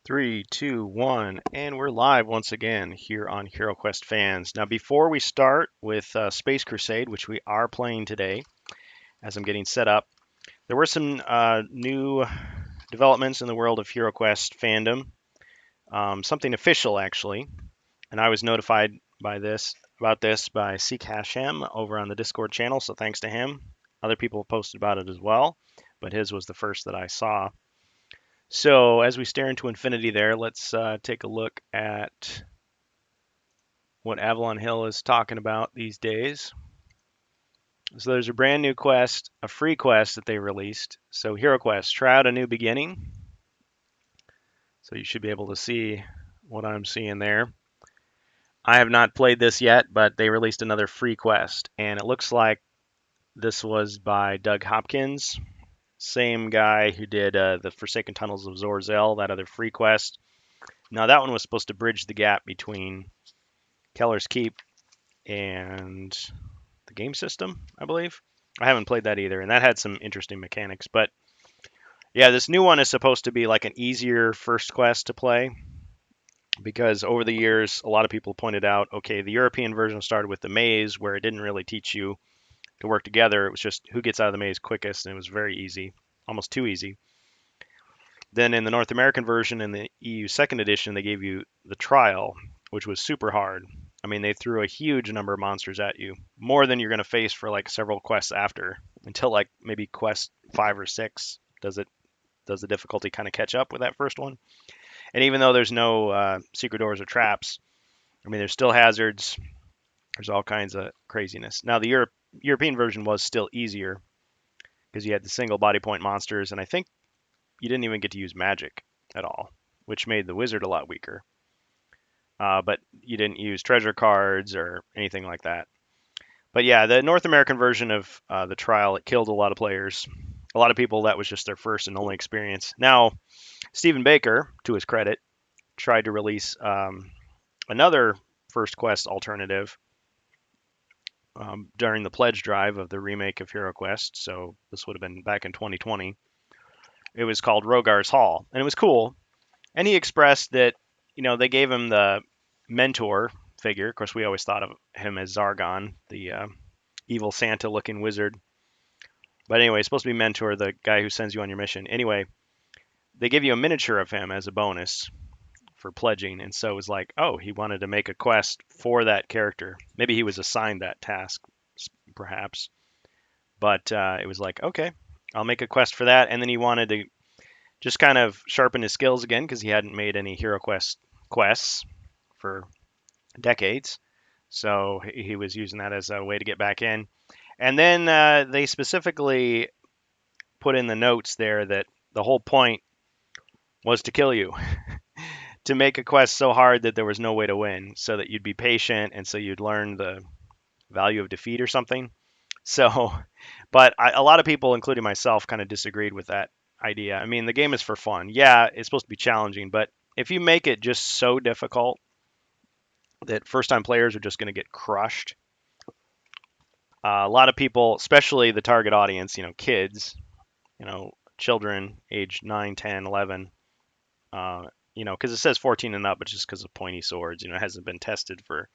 Three, two, one, and we're live once again here on HeroQuest Fans. Now, before we start with Space Crusade, which we are playing today, as I'm getting set up, there were some new developments in the world of HeroQuest fandom. Something official, actually, and I was notified about this by Seek Hashem over on the Discord channel. So thanks to him. Other people posted about it as well, but his was the first that I saw. So as we stare into infinity there, let's take a look at what Avalon Hill is talking about these days. So there's a brand new quest, a free quest that they released. So Hero Quest, try out a new beginning. So you should be able to see what I'm seeing there. I have not played this yet, but they released another free quest, and it looks like this was by Doug Hopkins, same guy who did the Forsaken Tunnels of Zorzel, that other free quest. Now that one was supposed to bridge the gap between Keller's Keep and the game system, I believe. I haven't played that either, and that had some interesting mechanics. But yeah, this new one is supposed to be like an easier first quest to play because over the years, a lot of people pointed out, okay, the European version started with the maze where it didn't really teach you to work together. It was just who gets out of the maze quickest, and it was very easy, almost too easy. Then in the North American version in the EU second edition, they gave you the trial, which was super hard. I mean, they threw a huge number of monsters at you, more than you're going to face for like several quests after, until like maybe quest 5 or 6 does the difficulty kind of catch up with that first one. And even though there's no secret doors or traps, I mean, there's still hazards. There's all kinds of craziness. Now the European version was still easier because you had the single body point monsters, and I think you didn't even get to use magic at all, which made the wizard a lot weaker. But you didn't use treasure cards or anything like that. But yeah, the North American version of the trial, it killed a lot of players. A lot of people, that was just their first and only experience. Now, Stephen Baker, to his credit, tried to release another first quest alternative during the pledge drive of the remake of Hero Quest. So this would have been back in 2020. It was called Rogar's Hall, and it was cool. And he expressed that, they gave him the mentor figure. Of course, we always thought of him as Zargon, the evil Santa-looking wizard. But anyway, he's supposed to be mentor, the guy who sends you on your mission. Anyway, they give you a miniature of him as a bonus for pledging, and so it was like, oh, he wanted to make a quest for that character. Maybe he was assigned that task, perhaps. But it was like, okay, I'll make a quest for that. And then he wanted to just kind of sharpen his skills again because he hadn't made any Hero Quest quests for decades. So he was using that as a way to get back in. And then they specifically put in the notes there that the whole point was to kill you, to make a quest so hard that there was no way to win, so that you'd be patient and so you'd learn the value of defeat or something. So, but a lot of people, including myself, kind of disagreed with that idea. I mean, the game is for fun. Yeah, it's supposed to be challenging, but if you make it just so difficult that first time players are just going to get crushed, a lot of people, especially the target audience, kids, children age 9, 10, 11, because it says 14 and up, but just because of pointy swords, it hasn't been tested for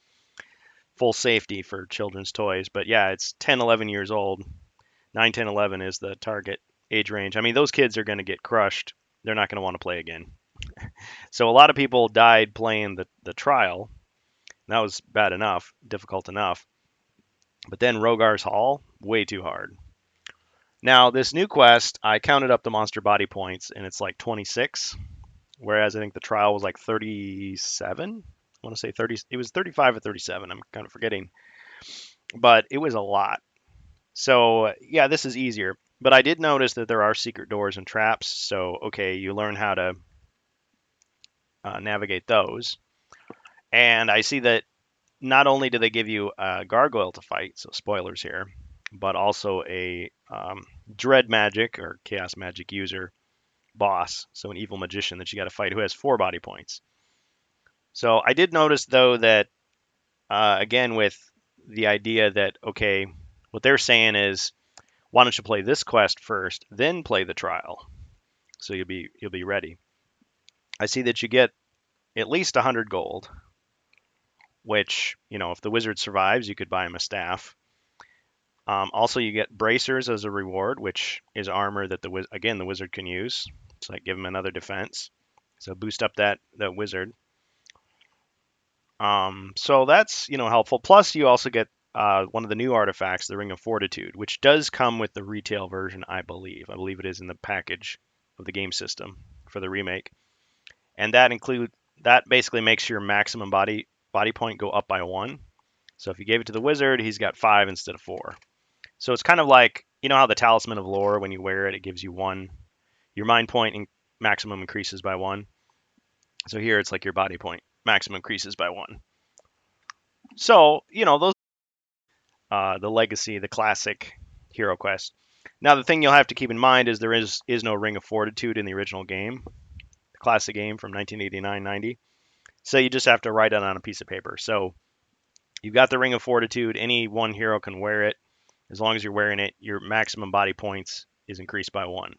full safety for children's toys. But yeah, it's 10, 11 years old. 9, 10, 11 is the target age range. I mean, those kids are going to get crushed. They're not going to want to play again. So a lot of people died playing the trial. That was bad enough, difficult enough. But then Rogar's Hall, way too hard. Now, this new quest, I counted up the monster body points, and it's like 26, whereas I think the trial was like 37. I want to say 30. It was 35 or 37. I'm kind of forgetting, but it was a lot. So yeah, this is easier. But I did notice that there are secret doors and traps. So okay, you learn how to navigate those. And I see that not only do they give you a gargoyle to fight, so spoilers here, but also a dread magic or chaos magic user boss, so an evil magician that you got to fight who has 4 body points. So I did notice though that again with the idea that okay, what they're saying is why don't you play this quest first, then play the trial, so you'll be ready. I see that you get at least 100 gold, which, if the wizard survives, you could buy him a staff. Also, you get bracers as a reward, which is armor that the wizard can use. It's like give him another defense, so boost up that wizard. So that's helpful. Plus, you also get one of the new artifacts, the Ring of Fortitude, which does come with the retail version, I believe. I believe it is in the package of the game system for the remake, and that basically makes your maximum body point go up by 1. So if you gave it to the wizard, he's got 5 instead of 4. So it's kind of like how the Talisman of Lore, when you wear it, it gives you 1. Your mind point maximum increases by 1. So here it's like your body point maximum increases by 1. So those the legacy, the classic Hero Quest. Now the thing you'll have to keep in mind is there is no Ring of Fortitude in the original game, the classic game from 1989-90. So you just have to write it on a piece of paper. So you've got the Ring of Fortitude. Any one hero can wear it. As long as you're wearing it, your maximum body points is increased by 1.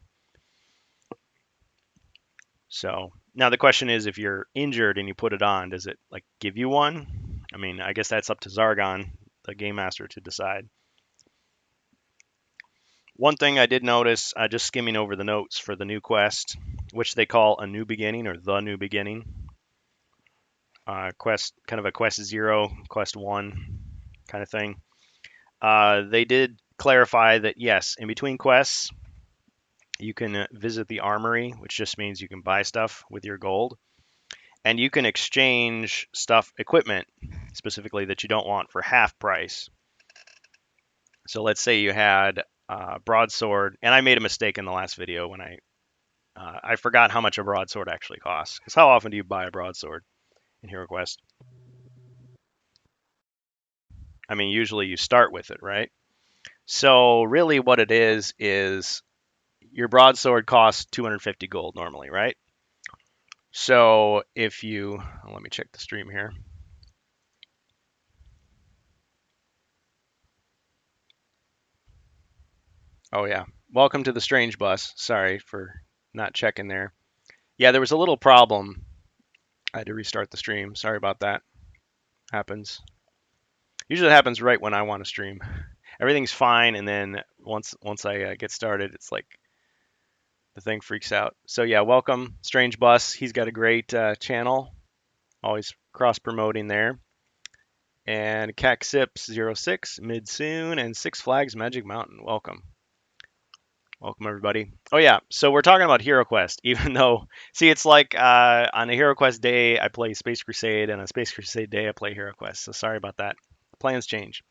So now the question is, if you're injured and you put it on, does it like give you 1? I mean, I guess that's up to Zargon, the game master, to decide. One thing I did notice, just skimming over the notes for the new quest, which they call a new beginning or the new beginning. Quest, kind of a quest 0, quest 1 kind of thing. They did clarify that yes, in between quests, you can visit the armory, which just means you can buy stuff with your gold. And you can exchange equipment, specifically that you don't want, for half price. So let's say you had broadsword, and I made a mistake in the last video when I forgot how much a broadsword actually costs. Because how often do you buy a broadsword in Hero Quest? I mean, usually you start with it, right? So really what it is your broadsword costs 250 gold normally, right? So if you, let me check the stream here. Oh yeah, welcome to the strange bus. Sorry for not checking there. Yeah, there was a little problem. I had to restart the stream. Sorry about that. Happens. Usually it happens right when I want to stream. Everything's fine, and then once I get started, it's like the thing freaks out. So yeah, welcome Strange Bus. He's got a great channel, always cross promoting there. And CacSips06, Mid Soon, and Six Flags Magic Mountain. Welcome. Welcome, everybody. Oh, yeah. So we're talking about Hero Quest, even though, see, it's like on a Hero Quest day, I play Space Crusade, and on a Space Crusade day, I play Hero Quest. So sorry about that. Plans change.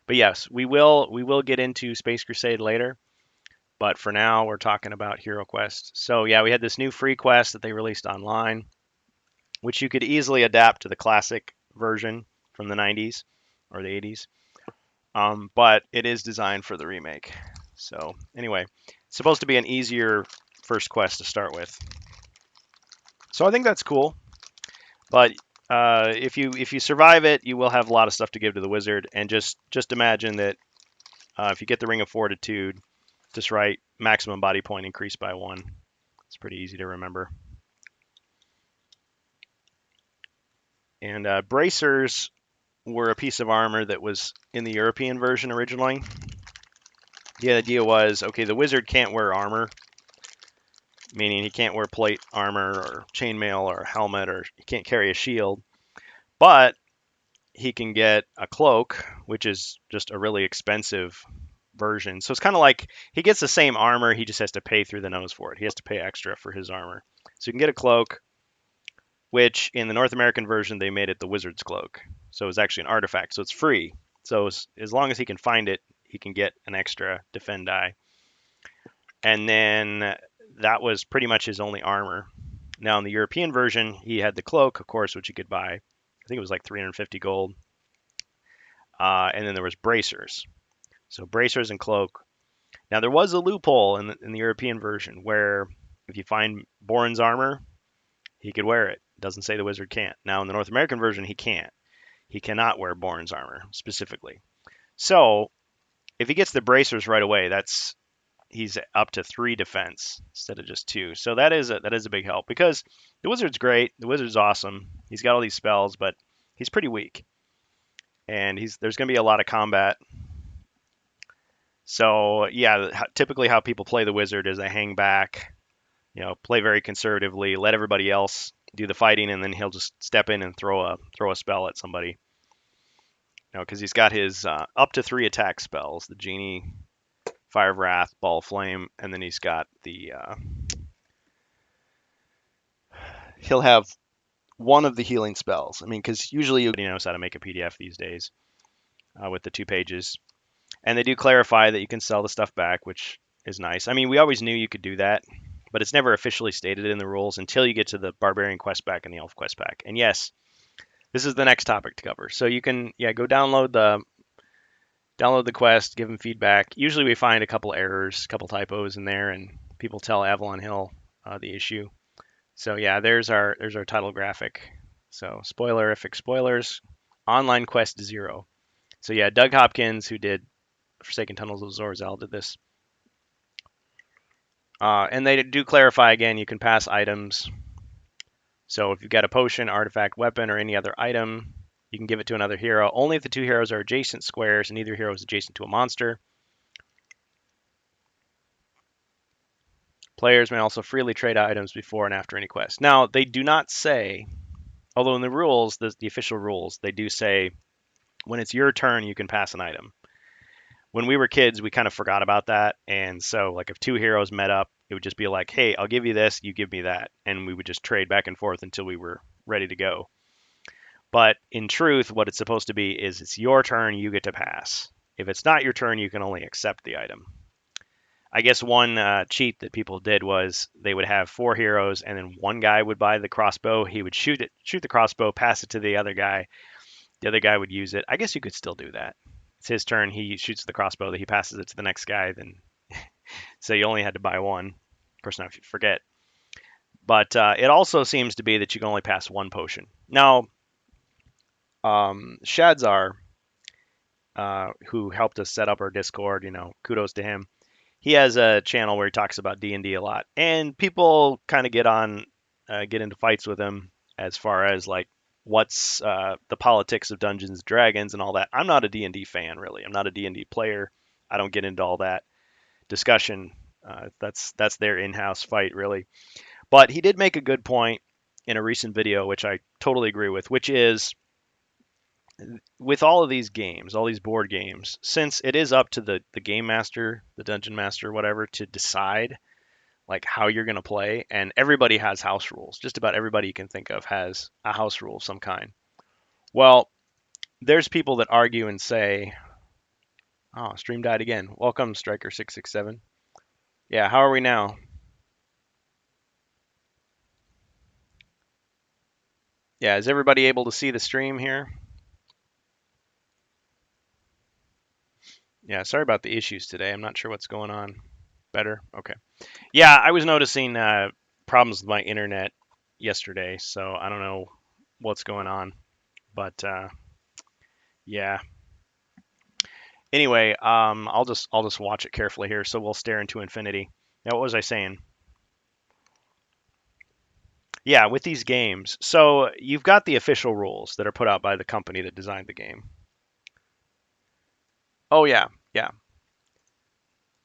But yes, we will get into Space Crusade later. But for now, we're talking about Hero Quest. So yeah, we had this new free quest that they released online, which you could easily adapt to the classic version from the 90s or the 80s. But it is designed for the remake. So anyway, it's supposed to be an easier first quest to start with. So I think that's cool. But if you survive it, you will have a lot of stuff to give to the wizard. And just imagine that if you get the Ring of Fortitude, just write maximum body point increased by 1. It's pretty easy to remember. And bracers were a piece of armor that was in the European version originally. The idea was, okay, the wizard can't wear armor, meaning he can't wear plate armor or chainmail or helmet, or he can't carry a shield, but he can get a cloak, which is just a really expensive version. So it's kind of like he gets the same armor, he just has to pay through the nose for it. He has to pay extra for his armor. So you can get a cloak, which in the North American version, they made it the wizard's cloak. So it's actually an artifact, so it's free. So as long as he can find it, he can get an extra defend die. And then that was pretty much his only armor. Now in the European version, he had the cloak, of course, which you could buy. I think it was like 350 gold. And then there was bracers. So bracers and cloak. Now there was a loophole in the European version where if you find Borin's armor, he could wear it. It doesn't say the wizard can't. Now in the North American version, he can't. He cannot wear Borin's armor specifically. So if he gets the bracers right away, he's up to 3 defense instead of just 2. So that is a big help because the wizard's great. The wizard's awesome. He's got all these spells, but he's pretty weak, and there's going to be a lot of combat. So yeah, typically how people play the wizard is they hang back, play very conservatively, let everybody else do the fighting, and then he'll just step in and throw a spell at somebody. Because he's got his up to 3 attack spells: the genie, Fire of Wrath, Ball of Flame, and then he's got the he'll have one of the healing spells. I mean, because usually everybody knows how to make a PDF these days with the 2 pages, and they do clarify that you can sell the stuff back, which is nice. I mean, we always knew you could do that, but it's never officially stated in the rules until you get to the Barbarian Quest Pack and the Elf Quest Pack. And yes, this is the next topic to cover. So you can go download the quest, give them feedback. Usually we find a couple errors, a couple typos in there, and people tell Avalon Hill the issue. So yeah, there's our title graphic. So spoilerific spoilers, online quest 0. So yeah, Doug Hopkins, who did Forsaken Tunnels of Zorazel, did this. And they do clarify again, you can pass items. So if you've got a potion, artifact, weapon, or any other item, you can give it to another hero, only if the 2 heroes are adjacent squares and neither hero is adjacent to a monster. Players may also freely trade items before and after any quest. Now, they do not say, although in the rules, the official rules, they do say when it's your turn, you can pass an item. When we were kids, we kind of forgot about that. And so, like, if 2 heroes met up, it would just be like, hey, I'll give you this, you give me that. And we would just trade back and forth until we were ready to go. But in truth, what it's supposed to be is it's your turn, you get to pass. If it's not your turn, you can only accept the item. I guess one cheat that people did was they would have 4 heroes, and then one guy would buy the crossbow. He would shoot the crossbow, pass it to the other guy. The other guy would use it. I guess you could still do that. It's his turn. He shoots the crossbow. He passes it to the next guy. Then, so you only had to buy one. Of course, now if you forget. But it also seems to be that you can only pass 1 potion. Now, Shadzar, who helped us set up our Discord, kudos to him. He has a channel where he talks about D&D a lot, and people kind of get into fights with him as far as like what's the politics of Dungeons and Dragons and all that. I'm not a D&D fan, really. I'm not a D&D player. I don't get into all that discussion. That's their in-house fight, really. But he did make a good point in a recent video, which I totally agree with, which is with all of these games, all these board games, since it is up to the game master, the dungeon master, whatever, to decide like how you're going to play, and everybody has house rules. Just about everybody you can think of has a house rule of some kind. Well, there's people that argue and say, oh, stream died again. Welcome, Striker667. Yeah, how are we now? Yeah, is everybody able to see the stream here? Yeah, sorry about the issues today. I'm not sure what's going on. Better? Okay. Yeah, I was noticing problems with my internet yesterday, so I don't know what's going on. But yeah. Anyway, I'll just watch it carefully here, so we'll stare into infinity. Now, what was I saying? Yeah, with these games. So you've got the official rules that are put out by the company that designed the game. Oh yeah, yeah.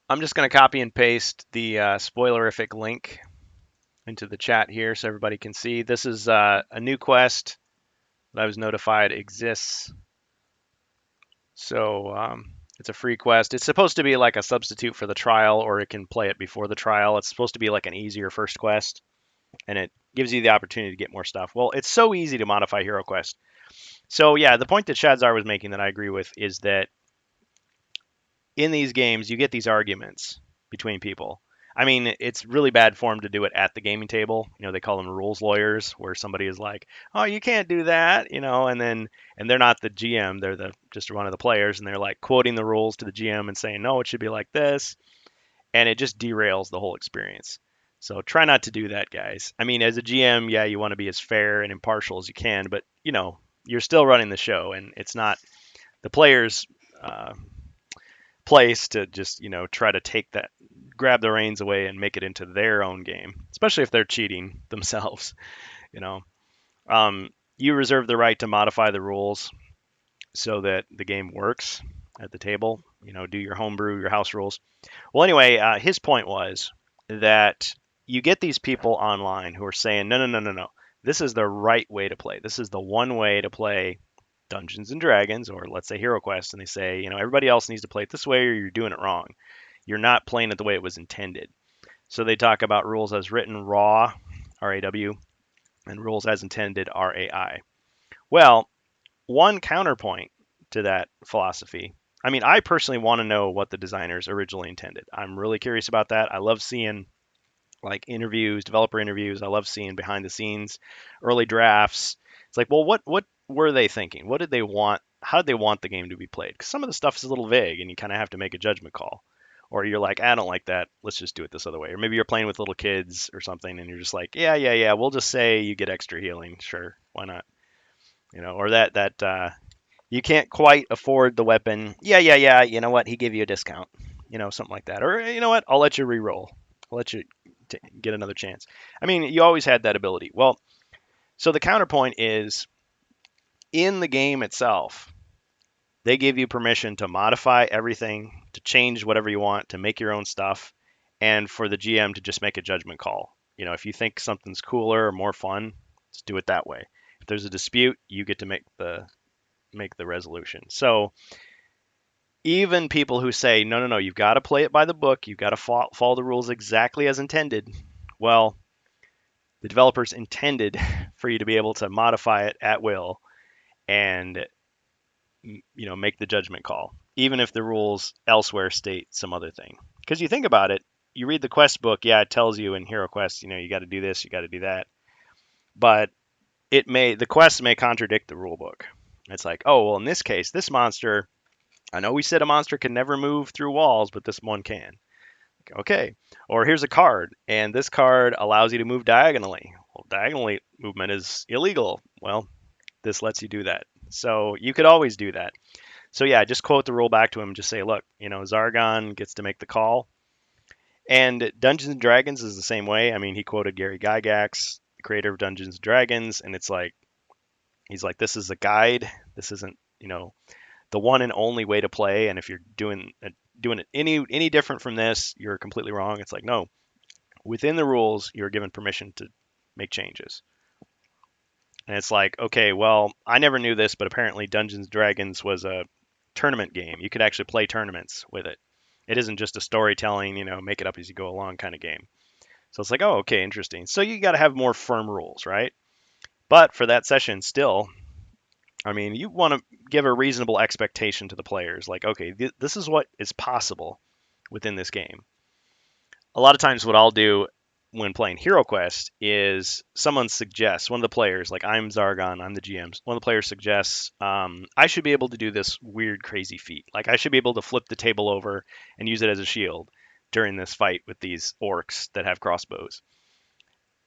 I'm just going to copy and paste the spoilerific link into the chat here so everybody can see. This is a new quest that I was notified exists. So it's a free quest. It's supposed to be like a substitute for the trial, or it can play it before the trial. It's supposed to be like an easier first quest, and it gives you the opportunity to get more stuff. Well, it's so easy to modify Hero Quest. So yeah, the point that Shadzar was making that I agree with is that in these games, you get these arguments between people. I mean, it's really bad form to do it at the gaming table. They call them rules lawyers, where somebody is like, "Oh, you can't do that," and they're not the GM, they're just one of the players, and they're like quoting the rules to the GM and saying, "No, it should be like this," and it just derails the whole experience. So try not to do that, guys. I mean, as a GM, yeah, you want to be as fair and impartial as you can, but you're still running the show, and it's not the players' place to just try to take that grab the reins away and make it into their own game, especially if they're cheating themselves. You know, you reserve the right to modify the rules so that the game works at the table. You know, do your homebrew, your house rules. Well, anyway, his point was that you get these people online who are saying, no, no, no, no, no. This is the right way to play. This is the one way to play Dungeons and Dragons, or let's say Hero Quest, and they say, everybody else needs to play it this way, or you're doing it wrong. You're not playing it the way it was intended. So they talk about rules as written, raw, RAW, and rules as intended, RAI. Well, one counterpoint to that philosophy. I mean, I personally want to know what the designers originally intended. I'm really curious about that. I love seeing like interviews, developer interviews. I love seeing behind the scenes, early drafts. It's like, well, what were they thinking? What did they want? How did they want the game to be played? Because some of the stuff is a little vague, and you kind of have to make a judgment call. Or you're like, I don't like that. Let's just do it this other way. Or maybe you're playing with little kids or something, and you're just like, yeah, yeah, yeah. We'll just say you get extra healing. Sure, why not? Or that you can't quite afford the weapon. Yeah, yeah, yeah. You know what? He gave you a discount. Something like that. Or you know what? I'll let you re-roll. I'll let you get another chance. I mean, you always had that ability. Well, so the counterpoint is in the game itself, they give you permission to modify everything, to change whatever you want, to make your own stuff, and for the GM to just make a judgment call. If you think something's cooler or more fun, just do it that way. If there's a dispute, you get to make the resolution. So even people who say, no, no, no, you've got to play it by the book, you've got to follow the rules exactly as intended. Well, the developers intended for you to be able to modify it at will and make the judgment call, even if the rules elsewhere state some other thing. Because you think about it, you read the quest book, yeah, it tells you in Hero Quest, you got to do this, you got to do that, but the quest may contradict the rule book. It's like, oh, well, in this case, this monster, I know we said a monster can never move through walls, but this one can. Okay. Or here's a card, and this card allows you to move diagonally. Well, diagonally movement is illegal. Well, this lets you do that. So you could always do that. So yeah, just quote the rule back to him. Just say, look, Zargon gets to make the call. And Dungeons and Dragons is the same way. I mean, he quoted Gary Gygax, the creator of Dungeons and Dragons, and it's like, he's like, this is a guide. This isn't, the one and only way to play. And if you're doing it any different from this, you're completely wrong. It's like, no, within the rules, you're given permission to make changes. And it's like, okay, well, I never knew this, but apparently Dungeons and Dragons was a tournament game. You could actually play tournaments with it. It isn't just a storytelling, make it up as you go along kind of game. So it's like, oh, okay, interesting. So you got to have more firm rules, right? But for that session, still, I mean, you want to give a reasonable expectation to the players. Like, okay, this is what is possible within this game. A lot of times, what I'll do when playing Hero Quest is someone suggests, one of the players, like I'm Zargon, I'm the GM, one of the players suggests, I should be able to do this weird, crazy feat. Like, I should be able to flip the table over and use it as a shield during this fight with these orcs that have crossbows.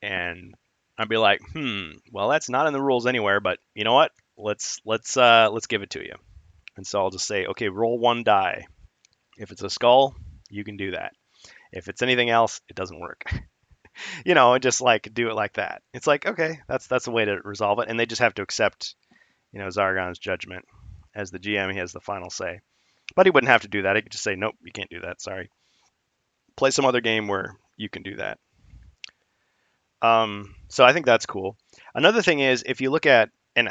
And I'd be like, well, that's not in the rules anywhere, but you know what? Let's give it to you. And so I'll just say, okay, roll one die. If it's a skull, you can do that. If it's anything else, it doesn't work. And just like do it like that. It's like, okay, that's a way to resolve it. And they just have to accept, Zargon's judgment. As the GM, he has the final say. But he wouldn't have to do that. He could just say, nope, you can't do that. Sorry. Play some other game where you can do that. So I think that's cool. Another thing is, if you look at, and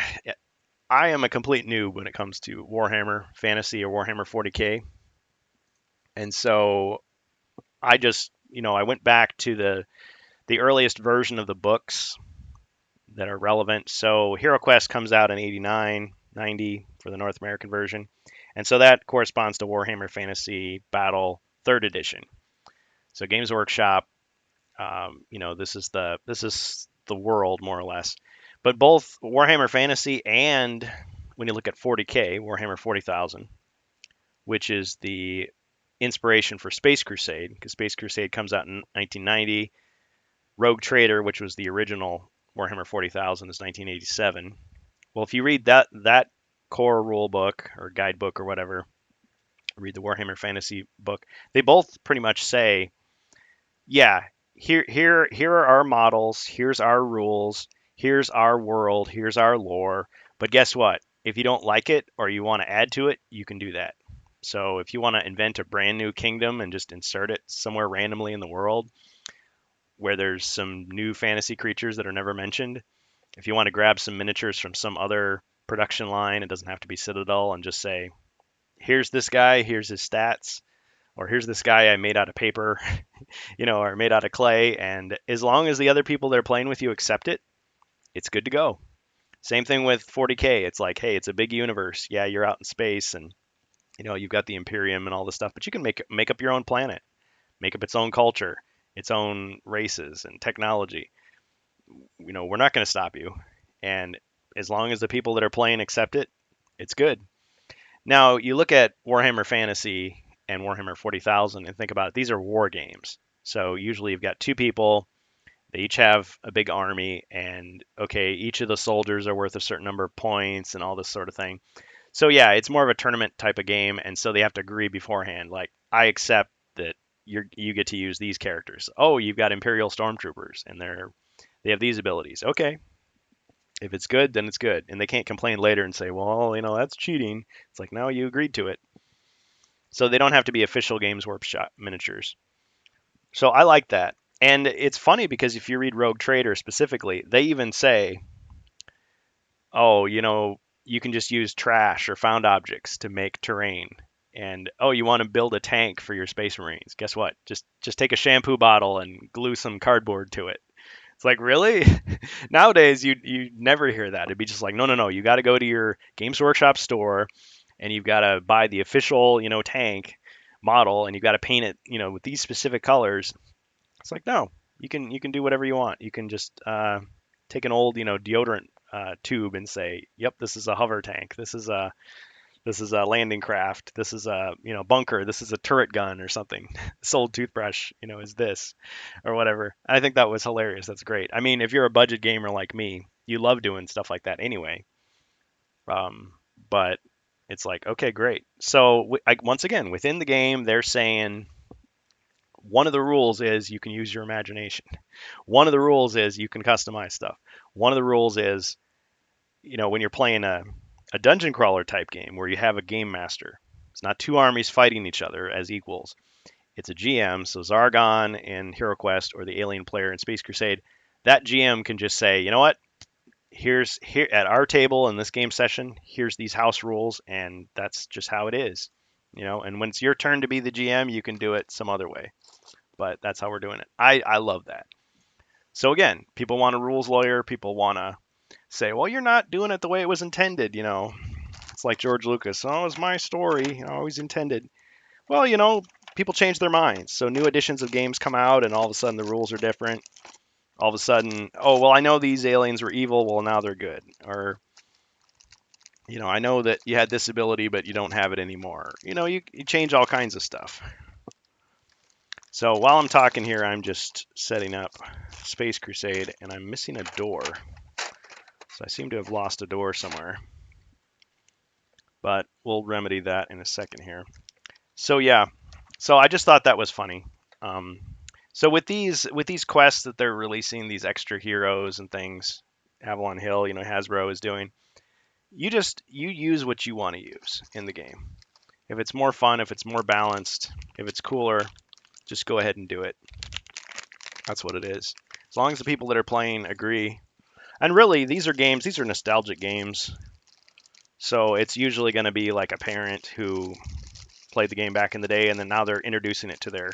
I am a complete noob when it comes to Warhammer Fantasy or Warhammer 40K. And so I just, I went back to the earliest version of the books that are relevant. So Hero Quest comes out in 89, 90 for the North American version. And so that corresponds to Warhammer Fantasy Battle 3rd edition. So Games Workshop, this is the world more or less. But both Warhammer Fantasy and when you look at 40K, Warhammer 40,000, which is the inspiration for Space Crusade, because Space Crusade comes out in 1990. Rogue Trader, which was the original Warhammer 40,000, is 1987. Well, if you read that core rule book or guidebook or whatever, read the Warhammer Fantasy book, they both pretty much say yeah, here are our models, here's our rules, here's our world, here's our lore. But guess what? If you don't like it or you want to add to it, you can do that. So if you want to invent a brand new kingdom and just insert it somewhere randomly in the world where there's some new fantasy creatures that are never mentioned, if you want to grab some miniatures from some other production line, it doesn't have to be Citadel, and just say, here's this guy, here's his stats, or here's this guy I made out of paper, or made out of clay. And as long as the other people that are playing with you accept it, it's good to go. Same thing with 40K. It's like, hey, it's a big universe. Yeah, you're out in space, and you've got the Imperium and all this stuff, but you can make up your own planet, make up its own culture, its own races and technology. We're not going to stop you, and as long as the people that are playing accept it, it's good. Now you look at Warhammer Fantasy and Warhammer 40,000 and think about it. These are war games. So usually you've got two people. They each have a big army, and okay, each of the soldiers are worth a certain number of points and all this sort of thing. So yeah, it's more of a tournament type of game, and so they have to agree beforehand. Like, I accept that you get to use these characters. Oh, you've got Imperial Stormtroopers, and they have these abilities. Okay, if it's good, then it's good, and they can't complain later and say, well, that's cheating. It's like, no, you agreed to it. So they don't have to be official Games Workshop miniatures. So I like that. And it's funny because if you read Rogue Trader specifically, they even say, oh, you can just use trash or found objects to make terrain. And oh, you want to build a tank for your Space Marines? Guess what? Just take a shampoo bottle and glue some cardboard to it. It's like, really? Nowadays, you never hear that. It'd be just like, no, no, no. You got to go to your Games Workshop store, and you've got to buy the official, tank model, and you've got to paint it, with these specific colors. It's like, no, you can do whatever you want. You can just take an old, deodorant tube and say, yep, this is a hover tank. This is a landing craft. This is a bunker. This is a turret gun or something. This old toothbrush, is this or whatever. I think that was hilarious. That's great. I mean, if you're a budget gamer like me, you love doing stuff like that anyway. Um, but it's like, okay, great. So once again, within the game, they're saying one of the rules is you can use your imagination. One of the rules is you can customize stuff. One of the rules is, when you're playing a dungeon crawler type game where you have a game master, it's not two armies fighting each other as equals. It's a GM. So Zargon in HeroQuest or the Alien player in Space Crusade, that GM can just say, you know what? Here at our table in this game session, here's these house rules, and that's just how it is. And when it's your turn to be the GM, you can do it some other way. But that's how we're doing it. I love that. So again, people want a rules lawyer. People want to say, well, you're not doing it the way it was intended. It's like George Lucas. Oh, it's my story. I always intended. Well, people change their minds. So new editions of games come out, and all of a sudden the rules are different. All of a sudden, oh, well, I know these aliens were evil. Well, now they're good. Or, I know that you had this ability, but you don't have it anymore. You change all kinds of stuff. So while I'm talking here, I'm just setting up Space Crusade, and I'm missing a door. So I seem to have lost a door somewhere. But we'll remedy that in a second here. So yeah, so I just thought that was funny. Um, so with these quests that they're releasing, these extra heroes and things, Avalon Hill, Hasbro is doing, you use what you want to use in the game. If it's more fun, if it's more balanced, if it's cooler, just go ahead and do it. That's what it is. As long as the people that are playing agree. And really, these are nostalgic games. So it's usually going to be like a parent who played the game back in the day, and then now they're introducing it to their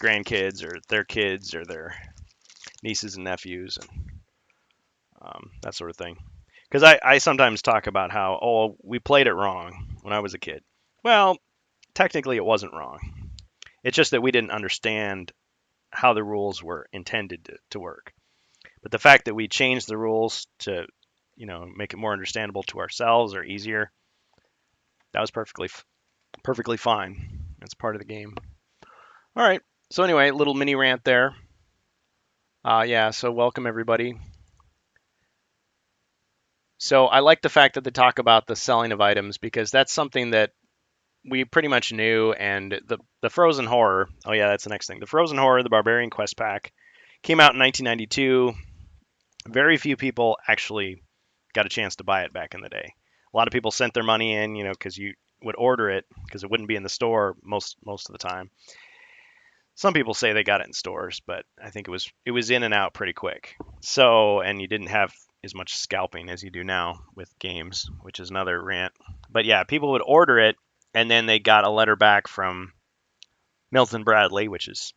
grandkids or their kids or their nieces and nephews and that sort of thing. Because I sometimes talk about how, oh, we played it wrong when I was a kid. Well, technically it wasn't wrong. It's just that we didn't understand how the rules were intended to work. But the fact that we changed the rules to, make it more understandable to ourselves or easier, that was perfectly fine. That's part of the game. All right. So anyway, little mini rant there. Yeah. So welcome everybody. So I like the fact that they talk about the selling of items because that's something that we pretty much knew. And the Frozen Horror. Oh yeah, that's the next thing. The Frozen Horror, the Barbarian Quest pack, came out in 1992. Very few people actually got a chance to buy it back in the day. A lot of people sent their money in, because you would order it because it wouldn't be in the store most of the time. Some people say they got it in stores, but I think it was in and out pretty quick. So, and you didn't have as much scalping as you do now with games, which is another rant. But yeah, people would order it, and then they got a letter back from Milton Bradley, which has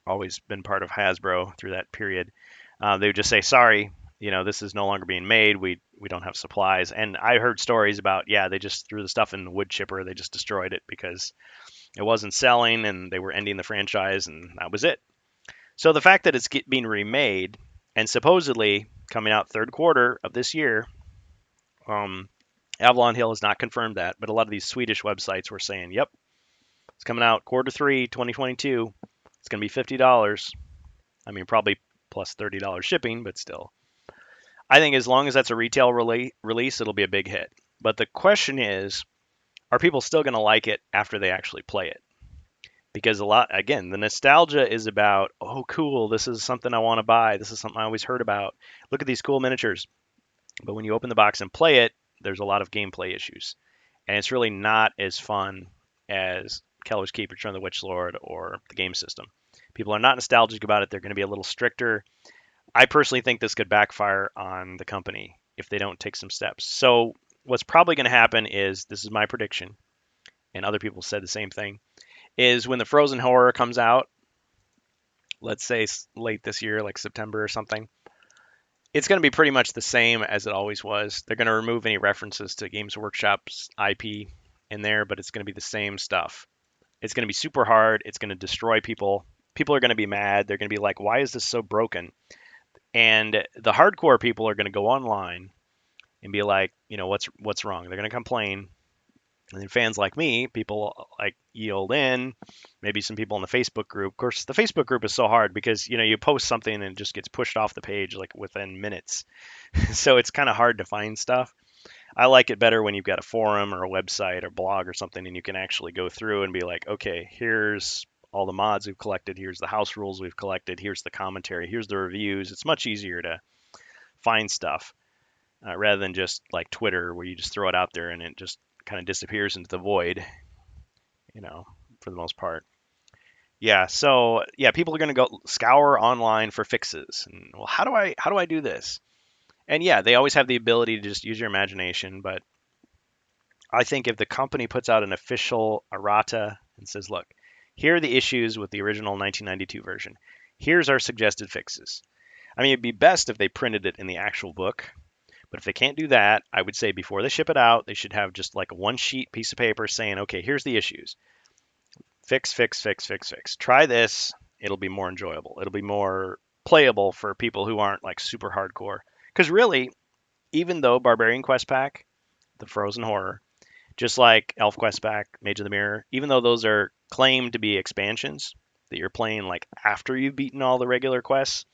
always been part of Hasbro through that period. They would just say, "Sorry, this is no longer being made. We don't have supplies." And I heard stories about, yeah, they just threw the stuff in the wood chipper. They just destroyed it because it wasn't selling, and they were ending the franchise, and that was it. So the fact that it's being remade and supposedly coming out third quarter of this year, um, Avalon Hill has not confirmed that, but a lot of these Swedish websites were saying, "Yep, it's coming out quarter three, 2022. It's going to be $50. I mean, probably plus $30 shipping, but still." I think as long as that's a retail release, it'll be a big hit. But the question is, are people still going to like it after they actually play it? Because again, the nostalgia is about, oh, cool, this is something I want to buy. This is something I always heard about. Look at these cool miniatures. But when you open the box and play it, there's a lot of gameplay issues. And it's really not as fun as Keller's Keep, Return of the Witch Lord, or the game system. People are not nostalgic about it. They're going to be a little stricter. I personally think this could backfire on the company if they don't take some steps. So what's probably going to happen is, this is my prediction, and other people said the same thing, is when the Frozen Horror comes out, let's say late this year, like September or something, it's going to be pretty much the same as it always was. They're going to remove any references to Games Workshop's IP in there, but it's going to be the same stuff. It's going to be super hard. It's going to destroy people. People are going to be mad. They're going to be like, why is this so broken? And the hardcore people are going to go online and be like, what's wrong? They're going to complain. And then fans like me, people like Yield In, maybe some people in the Facebook group. Of course, the Facebook group is so hard because you post something and it just gets pushed off the page like within minutes. So it's kind of hard to find stuff. I like it better when you've got a forum or a website or blog or something, and you can actually go through and be like, okay, here's all the mods we've collected, here's the house rules we've collected, here's the commentary, here's the reviews. It's much easier to find stuff rather than just like Twitter where you just throw it out there and it just kind of disappears into the void, for the most part. Yeah, so yeah, people are going to go scour online for fixes. And well, how do I do this? And yeah, they always have the ability to just use your imagination, but I think if the company puts out an official errata and says, "Look, here are the issues with the original 1992 version. Here's our suggested fixes." I mean, it'd be best if they printed it in the actual book, but if they can't do that, I would say before they ship it out, they should have just like a one sheet piece of paper saying, "Okay, here's the issues. Fix, fix, fix, fix, fix. Try this. It'll be more enjoyable. It'll be more playable for people who aren't like super hardcore." Because really, even though Barbarian Quest Pack, the Frozen Horror, just like Elf Quest Pack, Mage of the Mirror, even though those are claimed to be expansions that you're playing like after you've beaten all the regular quests,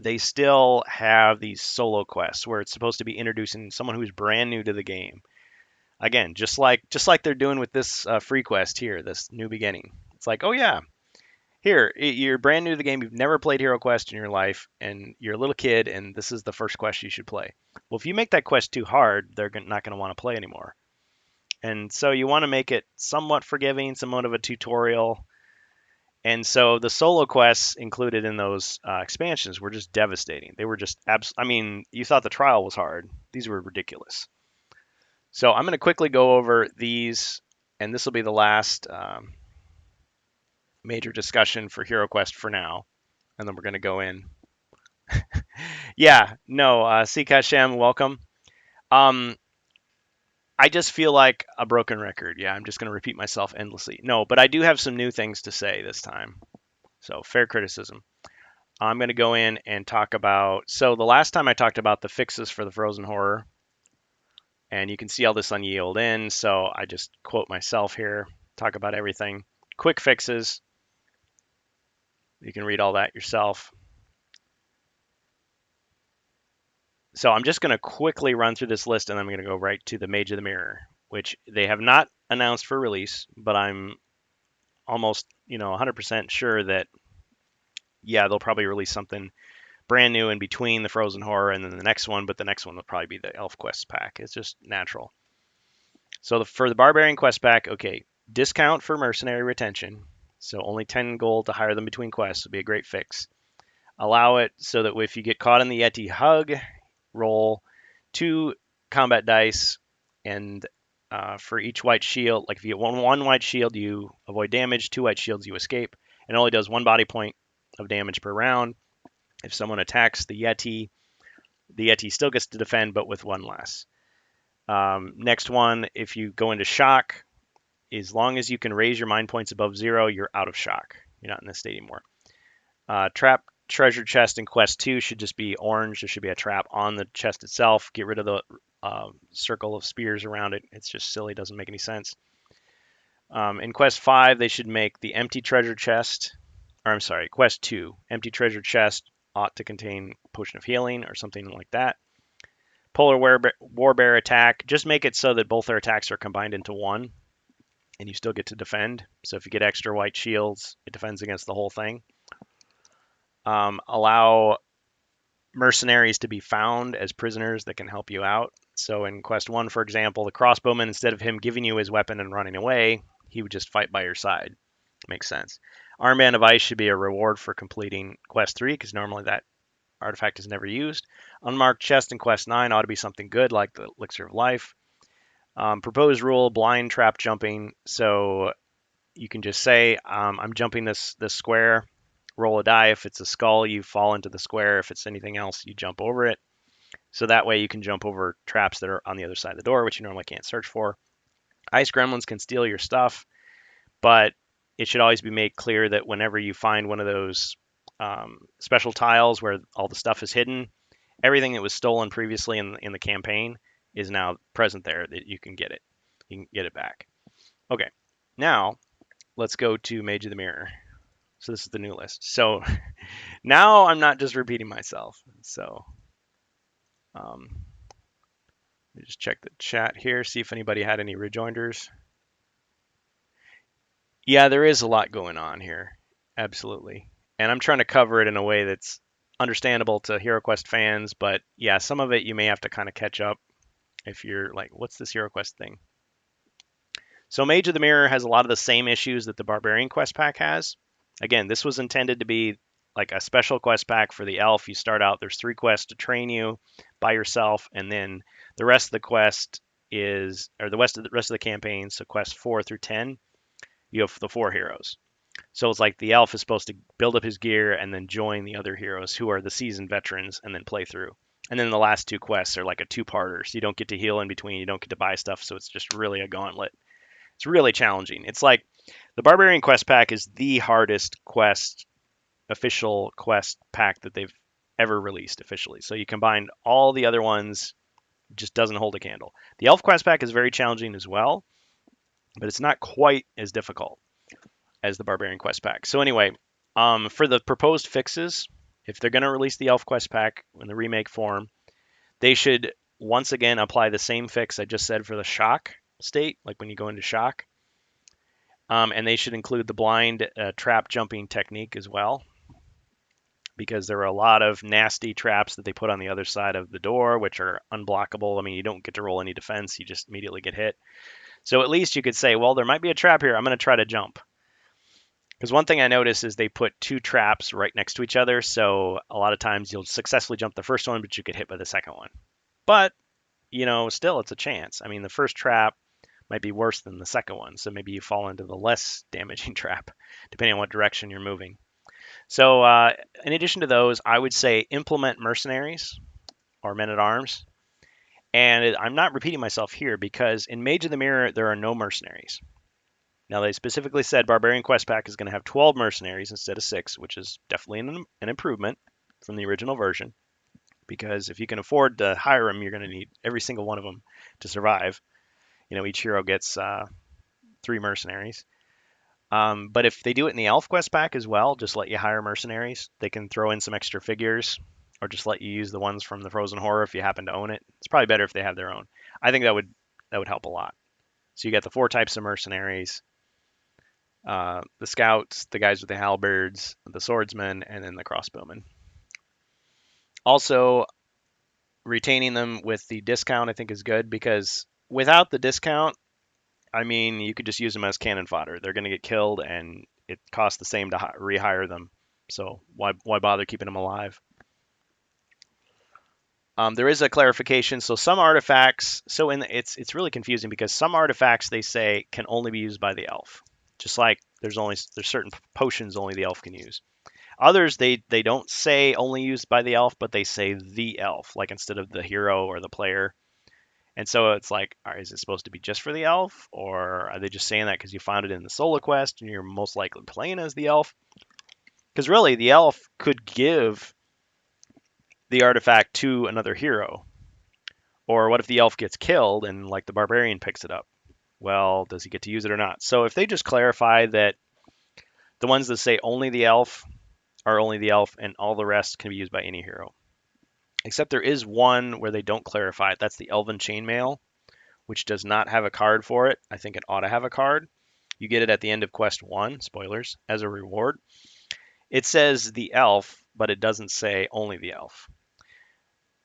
they still have these solo quests where it's supposed to be introducing someone who's brand new to the game. Again, just like they're doing with this free quest here, this new beginning. It's like, oh yeah, here you're brand new to the game. You've never played Hero Quest in your life, and you're a little kid, and this is the first quest you should play. Well, if you make that quest too hard, they're not going to want to play anymore. And so you want to make it somewhat forgiving, somewhat of a tutorial. And so the solo quests included in those expansions were just devastating. They were just I mean, you thought the trial was hard. These were ridiculous. So I'm going to quickly go over these, and this will be the last major discussion for Hero Quest for now, and then we're going to go in. Yeah, no, Sika Shem, welcome. Um, I just feel like a broken record. Yeah, I'm just going to repeat myself endlessly. No, but I do have some new things to say this time. So fair criticism. I'm going to go in and talk about. So the last time I talked about the fixes for the Frozen Horror, and you can see all this on Yield In. So I just quote myself here, talk about everything. Quick fixes. You can read all that yourself. So I'm just going to quickly run through this list, and I'm going to go right to the Mage of the Mirror, which they have not announced for release, but I'm almost 100% sure that yeah, they'll probably release something brand new in between the Frozen Horror and then the next one, but the next one will probably be the Elf Quest pack. It's just natural. So for the Barbarian Quest pack, okay, discount for mercenary retention. So only 10 gold to hire them between quests would be a great fix. Allow it so that if you get caught in the Yeti hug, roll 2 combat dice, and for each white shield, like if you get one white shield, you avoid damage. 2 white shields, you escape. It only does 1 body point of damage per round. If someone attacks the Yeti still gets to defend, but with 1 less. Next one, if you go into shock, as long as you can raise your mind points above 0, you're out of shock. You're not in this state anymore. Trap treasure chest in Quest 2 should just be orange. There should be a trap on the chest itself. Get rid of the circle of spears around it. It's just silly. Doesn't make any sense. In Quest 5, they should make the empty treasure chest, or I'm sorry, Quest 2, empty treasure chest ought to contain potion of healing or something like that. Polar Warbear attack, just make it so that both their attacks are combined into one, and you still get to defend. So if you get extra white shields, it defends against the whole thing. Allow mercenaries to be found as prisoners that can help you out. So in Quest 1, for example, the crossbowman, instead of him giving you his weapon and running away, he would just fight by your side. Makes sense. Armband of Ice should be a reward for completing Quest 3, because normally that artifact is never used. Unmarked chest in Quest 9 ought to be something good, like the Elixir of Life. Proposed rule, blind trap jumping. So you can just say, I'm jumping this square, roll a die. If it's a skull, you fall into the square. If it's anything else, you jump over it. So that way you can jump over traps that are on the other side of the door, which you normally can't search for. Ice gremlins can steal your stuff, but it should always be made clear that whenever you find one of those special tiles where all the stuff is hidden, everything that was stolen previously in the campaign is now present there, that you can get it. You can get it back. Okay, now let's go to Mage of the Mirror. So this is the new list. So now I'm not just repeating myself. So let me just check the chat here, see if anybody had any rejoinders. Yeah, there is a lot going on here. Absolutely. And I'm trying to cover it in a way that's understandable to HeroQuest fans, but yeah, some of it you may have to kind of catch up if you're like, what's this HeroQuest thing? So Mage of the Mirror has a lot of the same issues that the Barbarian Quest pack has. Again, this was intended to be like a special quest pack for the elf. You start out, there's 3 quests to train you by yourself, and then the rest of the quest is, or the rest of the campaign, so quests 4 through 10, you have the 4 heroes. So it's like the elf is supposed to build up his gear and then join the other heroes who are the seasoned veterans and then play through. And then the last 2 quests are like a 2-parter. So you don't get to heal in between, you don't get to buy stuff, so it's just really a gauntlet. It's really challenging. It's like the Barbarian Quest pack is the hardest official quest pack that they've ever released officially. So you combine all the other ones, just doesn't hold a candle. The Elf Quest pack is very challenging as well, but it's not quite as difficult as the Barbarian Quest pack. So anyway, for the proposed fixes, if they're going to release the Elf Quest pack in the remake form, they should once again apply the same fix I just said for the shock state, like when you go into shock. And they should include the blind trap jumping technique as well, because there are a lot of nasty traps that they put on the other side of the door, which are unblockable. I mean, you don't get to roll any defense, you just immediately get hit. So at least you could say, well, there might be a trap here. I'm going to try to jump. Because one thing I noticed is they put 2 traps right next to each other. So a lot of times you'll successfully jump the first one, but you get hit by the second one. But, still it's a chance. I mean, the first trap might be worse than the second one. So maybe you fall into the less damaging trap, depending on what direction you're moving. So in addition to those, I would say implement mercenaries or men-at-arms. And I'm not repeating myself here because in Mage of the Mirror, there are no mercenaries. Now, they specifically said Barbarian Quest Pack is going to have 12 mercenaries instead of 6, which is definitely an improvement from the original version. Because if you can afford to hire them, you're going to need every single one of them to survive. Each hero gets 3 mercenaries. But if they do it in the Elf Quest pack as well, just let you hire mercenaries. They can throw in some extra figures, or just let you use the ones from the Frozen Horror if you happen to own it. It's probably better if they have their own. I think that would help a lot. So you got the 4 types of mercenaries, the scouts, the guys with the halberds, the swordsmen, and then the crossbowmen. Also, retaining them with the discount I think is good because without the discount, I mean, you could just use them as cannon fodder. They're going to get killed, and it costs the same to rehire them. So why bother keeping them alive? There is a clarification. So some artifacts, it's really confusing because some artifacts they say can only be used by the elf. Just like there's certain potions only the elf can use. Others they don't say only used by the elf, but they say the elf, like instead of the hero or the player. And so it's like, is it supposed to be just for the elf, or are they just saying that because you found it in the solo quest and you're most likely playing as the elf? Because really, the elf could give the artifact to another hero. Or what if the elf gets killed and like the barbarian picks it up? Well, does he get to use it or not? So if they just clarify that the ones that say only the elf are only the elf and all the rest can be used by any hero. Except there is one where they don't clarify it. That's the Elven Chainmail, which does not have a card for it. I think it ought to have a card. You get it at the end of quest 1, spoilers, as a reward. It says the elf, but it doesn't say only the elf.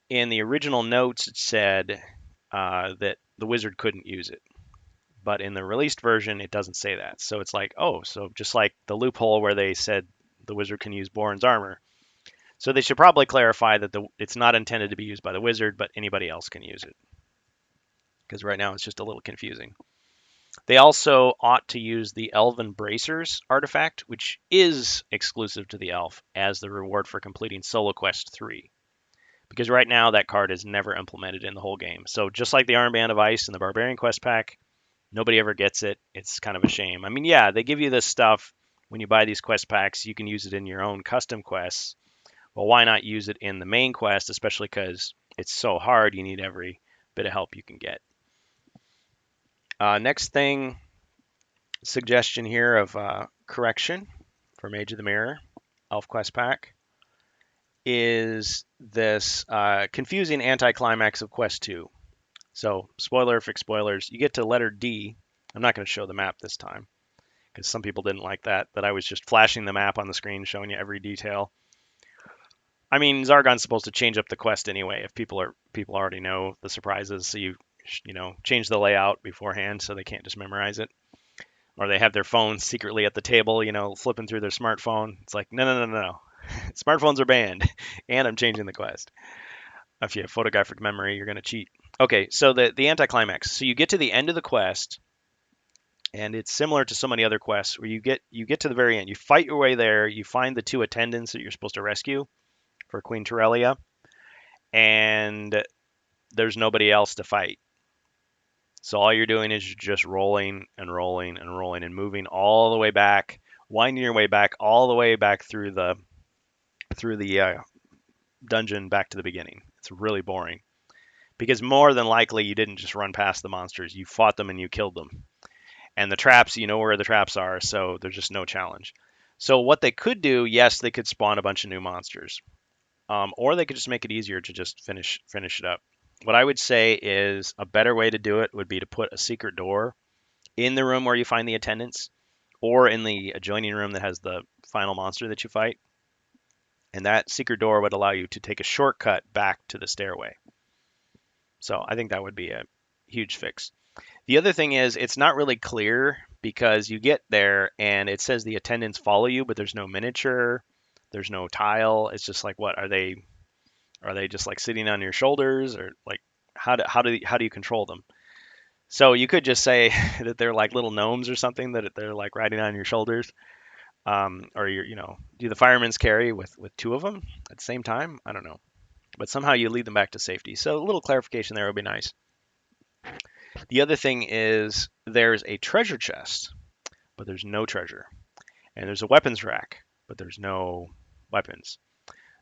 In the original notes, it said that the wizard couldn't use it. But in the released version, it doesn't say that. So it's like, oh, so just like the loophole where they said the wizard can use Borin's armor. So they should probably clarify that it's not intended to be used by the wizard, but anybody else can use it. Because right now it's just a little confusing. They also ought to use the Elven Bracers artifact, which is exclusive to the elf, as the reward for completing Solo Quest 3. Because right now that card is never implemented in the whole game. So just like the Armband of Ice and the Barbarian Quest pack, nobody ever gets it. It's kind of a shame. I mean, yeah, they give you this stuff when you buy these quest packs. You can use it in your own custom quests. Well, why not use it in the main quest, especially because it's so hard, you need every bit of help you can get. Next thing, suggestion here of correction for Mage of the Mirror, Elf Quest Pack, is this confusing anticlimax of Quest 2. So, spoiler, fix spoilers, you get to letter D. I'm not going to show the map this time because some people didn't like that I was just flashing the map on the screen showing you every detail. I mean, Zargon's supposed to change up the quest anyway if people already know the surprises, so you change the layout beforehand so they can't just memorize it. Or they have their phone secretly at the table, flipping through their smartphone. It's like, no. Smartphones are banned, and I'm changing the quest. If you have photographic memory, you're going to cheat. Okay, so the anticlimax. So you get to the end of the quest, and it's similar to so many other quests where you get to the very end. You fight your way there. You find the 2 attendants that you're supposed to rescue for Queen Terralia, and there's nobody else to fight. So all you're doing is just rolling and rolling and rolling and moving all the way back, winding your way back all the way back through the dungeon back to the beginning. It's really boring because more than likely you didn't just run past the monsters. You fought them and you killed them. And the traps, you know where the traps are, so there's just no challenge. So what they could do, yes, they could spawn a bunch of new monsters, or they could just make it easier to just finish it up. What I would say is a better way to do it would be to put a secret door in the room where you find the attendants, or in the adjoining room that has the final monster that you fight. And that secret door would allow you to take a shortcut back to the stairway. So I think that would be a huge fix. The other thing is it's not really clear because you get there and it says the attendants follow you, but there's no miniature, there's no tile. It's just like, what are they just like sitting on your shoulders, or like how do you control them? So you could just say that they're like little gnomes or something, that they're like riding on your shoulders, or do the firemen's carry with 2 of them at the same time? I don't know, but somehow you lead them back to safety. So a little clarification there would be nice. The other thing is there's a treasure chest, but there's no treasure, and there's a weapons rack, but there's no weapons.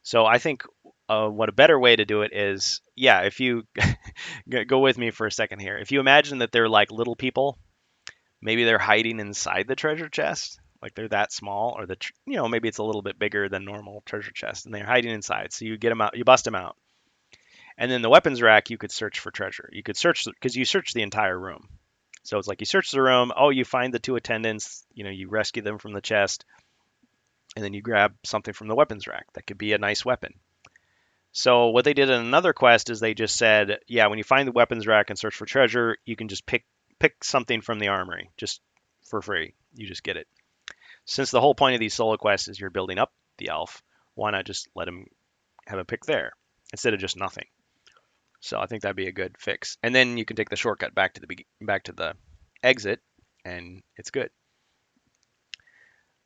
So I think what a better way to do it is, yeah, if you go with me for a second here. If you imagine that they're like little people, maybe they're hiding inside the treasure chest, like they're that small, or maybe it's a little bit bigger than normal treasure chest, and they're hiding inside. So you get them out, you bust them out, and then the weapons rack, you could search for treasure. You could search because you search the entire room. So it's like you search the room, oh, you find the two attendants, you rescue them from the chest, and then you grab something from the weapons rack. That could be a nice weapon. So what they did in another quest is they just said, yeah, when you find the weapons rack and search for treasure, you can just pick something from the armory just for free. You just get it. Since the whole point of these solo quests is you're building up the elf, why not just let him have a pick there instead of just nothing? So I think that'd be a good fix. And then you can take the shortcut back to the exit, and it's good.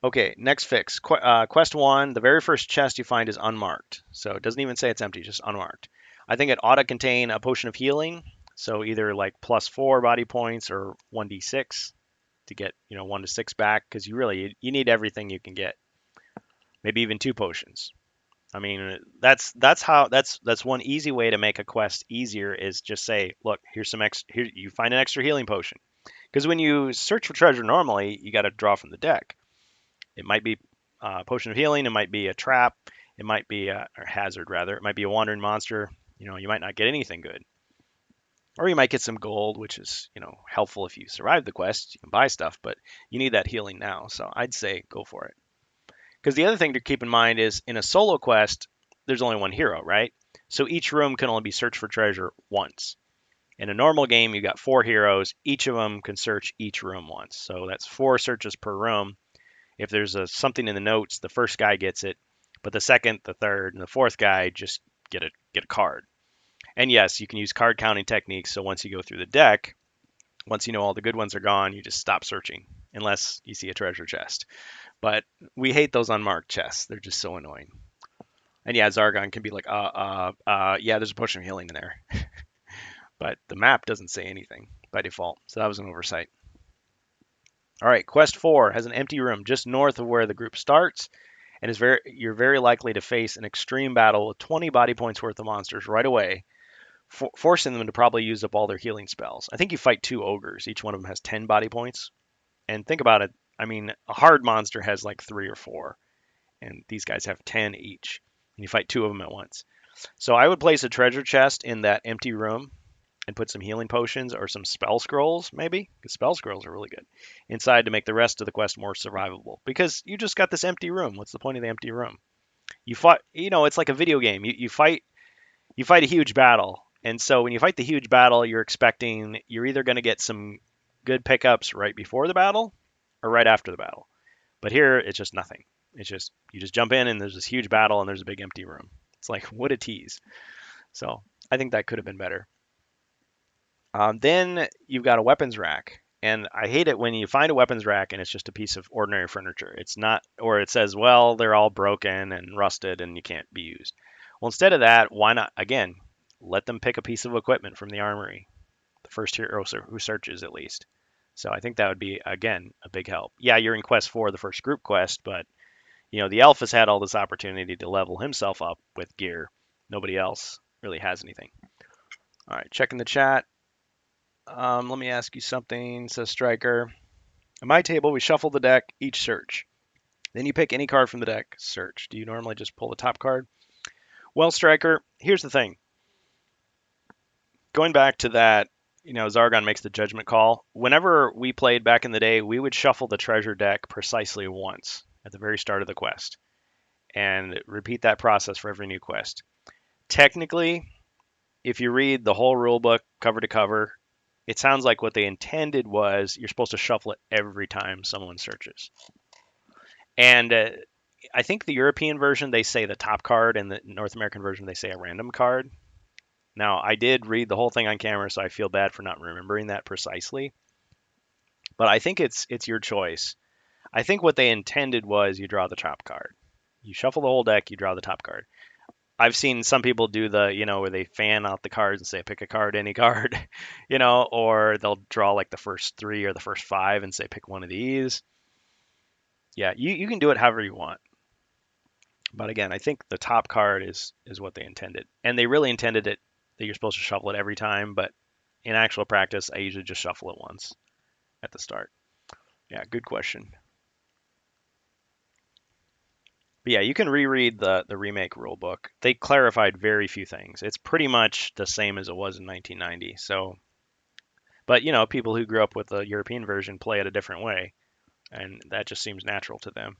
Okay, next fix. Quest 1, the very first chest you find is unmarked. So it doesn't even say it's empty, just unmarked. I think it ought to contain a potion of healing. So either like +4 body points or 1d6 to get, 1 to 6 back, because you need everything you can get. Maybe even 2 potions. I mean, that's one easy way to make a quest easier is just say, look, here's some here you find an extra healing potion. Because when you search for treasure normally, you got to draw from the deck. It might be a potion of healing, it might be a trap, it might be a or hazard rather, it might be a wandering monster. You might not get anything good. Or you might get some gold, which is, helpful if you survive the quest. You can buy stuff, but you need that healing now. So I'd say go for it. Because the other thing to keep in mind is in a solo quest, there's only one hero, right? So each room can only be searched for treasure once. In a normal game, you got 4 heroes. Each of them can search each room once. So that's 4 searches per room. If there's something in the notes, the first guy gets it, but the second, the third, and the fourth guy just get a card. And yes, you can use card counting techniques. So once you go through the deck, once you know all the good ones are gone, you just stop searching unless you see a treasure chest. But we hate those unmarked chests. They're just so annoying. And yeah, Zargon can be like, yeah, there's a potion of healing in there. But the map doesn't say anything by default. So that was an oversight. All right, Quest 4 has an empty room just north of where the group starts, and you're very likely to face an extreme battle with 20 body points worth of monsters right away, forcing them to probably use up all their healing spells. I think you fight 2 ogres. Each one of them has 10 body points. And think about it. I mean, a hard monster has like 3 or 4, and these guys have 10 each. And you fight 2 of them at once. So I would place a treasure chest in that empty room and put some healing potions or some spell scrolls, maybe, because spell scrolls are really good, inside to make the rest of the quest more survivable. Because you just got this empty room. What's the point of the empty room? You fight, it's like a video game. You fight a huge battle, and so when you fight the huge battle, you're either going to get some good pickups right before the battle or right after the battle. But here it's just nothing. It's just you just jump in and there's this huge battle and there's a big empty room. It's like what a tease. So I think that could have been better. Then you've got a weapons rack. And I hate it when you find a weapons rack and it's just a piece of ordinary furniture. It's not, or it says, well, they're all broken and rusted and you can't be used. Well, instead of that, why not, again, let them pick a piece of equipment from the armory, the first hero who searches at least. So I think that would be, again, a big help. Yeah, you're in quest 4, the first group quest, but, the elf has had all this opportunity to level himself up with gear. Nobody else really has anything. All right, checking the chat. Let me ask you something, says Striker. At my table, we shuffle the deck, each search. Then you pick any card from the deck, search. Do you normally just pull the top card? Well, Striker, here's the thing. Going back to that, Zargon makes the judgment call. Whenever we played back in the day, we would shuffle the treasure deck precisely once at the very start of the quest and repeat that process for every new quest. Technically, if you read the whole rule book cover to cover, it sounds like what they intended was you're supposed to shuffle it every time someone searches. And I think the European version, they say the top card, and the North American version, they say a random card. Now, I did read the whole thing on camera, so I feel bad for not remembering that precisely. But I think it's your choice. I think what they intended was you draw the top card. You shuffle the whole deck, you draw the top card. I've seen some people do where they fan out the cards and say, pick a card, any card, or they'll draw like the first 3 or the first 5 and say, pick one of these. Yeah, you can do it however you want. But again, I think the top card is what they intended. And they really intended it that you're supposed to shuffle it every time, but in actual practice, I usually just shuffle it once at the start. Yeah, good question. But yeah, you can reread the remake rulebook. They clarified very few things. It's pretty much the same as it was in 1990. So But, you know, people who grew up with the European version play it a different way, and that just seems natural to them.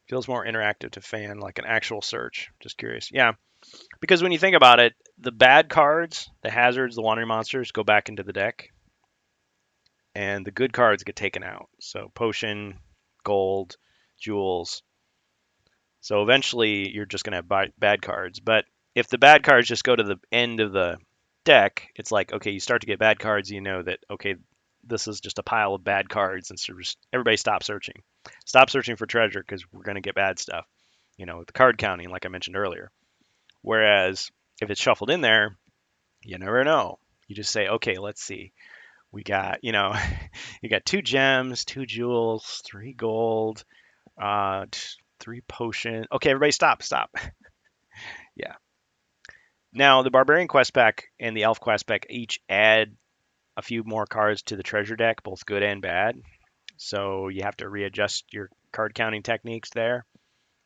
Feels more interactive to fan, like an actual search. Just curious. Yeah, because when you think about it, the bad cards, the hazards, the wandering monsters go back into the deck, and the good cards get taken out. So potion, gold, jewels. So eventually you're just going to have bad cards. But if the bad cards just go to the end of the deck, it's like, okay, you start to get bad cards, you know that, okay, this is just a pile of bad cards. And so just everybody stop searching. Stop searching for treasure because we're going to get bad stuff. You know, the card counting, like I mentioned earlier. Whereas if it's shuffled in there, you never know. You just say, okay, let's see. We got, you know, you got 2 gems, 2 jewels, 3 gold, uh, 3 potion. Okay, everybody stop. Yeah. Now, the Barbarian quest pack and the Elf quest pack each add a few more cards to the treasure deck, both good and bad. So you have to readjust your card counting techniques there.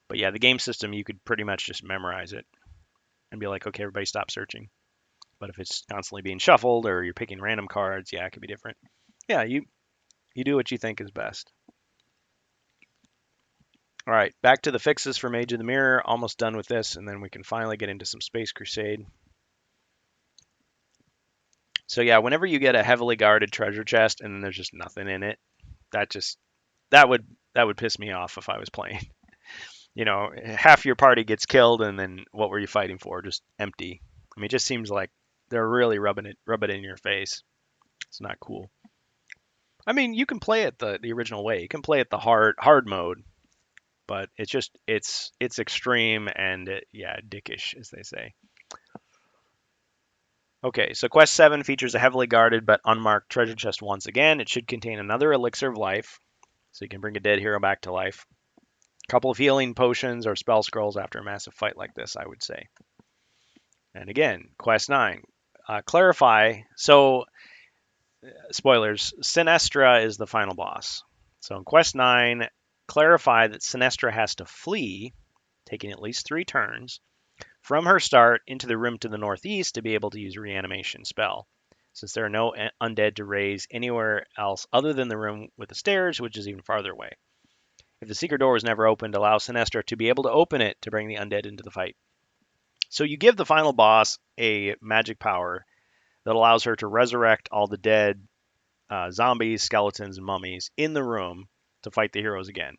But yeah, the game system, you could pretty much just memorize it and be like, okay, everybody stop searching. But if it's constantly being shuffled or you're picking random cards, yeah, it could be different. Yeah, you do what you think is best. All right, back to the fixes for Mage of the Mirror. Almost done with this, and then we can finally get into some Space Crusade. So yeah, whenever you get a heavily guarded treasure chest and then there's just nothing in it, that just that would that would piss me off if I was playing. You know, half your party gets killed, and then what were you fighting for? Just empty. I mean, it just seems like they're really rub it in your face. It's not cool. I mean, you can play it the original way. You can play it the hard mode, but it's extreme and yeah, dickish as they say. Okay, so quest 7 features a heavily guarded but unmarked treasure chest once again. It should contain another elixir of life, so you can bring a dead hero back to life. A couple of healing potions or spell scrolls after a massive fight like this, I would say. And again, quest 9. Clarify. So, spoilers, Sinestra is the final boss. So in quest 9, clarify that Sinestra has to flee, taking at least 3 turns, from her start into the room to the northeast to be able to use a reanimation spell, since there are no undead to raise anywhere else other than the room with the stairs, which is even farther away. If the secret door was never opened, allow Sinestra to be able to open it to bring the undead into the fight. So you give the final boss a magic power that allows her to resurrect all the dead zombies, skeletons, and mummies in the room to fight the heroes again.